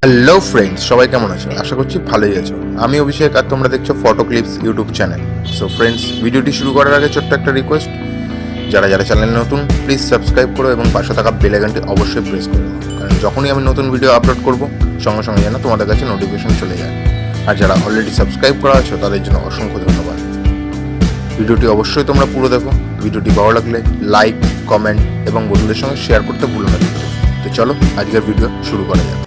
Hello friends, সবাই কেমন আছো? আশা করছি ভালোই আছো। আমি অভিষেক আর তোমরা দেখছো ফটোক্লিপস ইউটিউব চ্যানেল। সো ফ্রেন্ডস, ভিডিওটি শুরু করার আগে ছোট্ট একটা রিকোয়েস্ট, যারা যারা চ্যানেলে নতুন প্লিজ সাবস্ক্রাইব করো এবং পাশে থাকা বেল আইকনটি অবশ্যই প্রেস করো, কারণ যখনই আমি নতুন ভিডিও আপলোড করব সঙ্গে সঙ্গে যেন তোমাদের কাছে নোটিফিকেশন চলে যায়। আর যারা অলরেডি সাবস্ক্রাইব করা আছো তাদের জন্য অসংখ্য ধন্যবাদ। ভিডিওটি অবশ্যই তোমরা পুরো দেখো। ভিডিওটি ভালো লাগলে লাইক, কমেন্ট এবং বন্ধুদের সঙ্গে শেয়ার করতে ভুলো না। তো চলো আজকের ভিডিও শুরু করা যাক।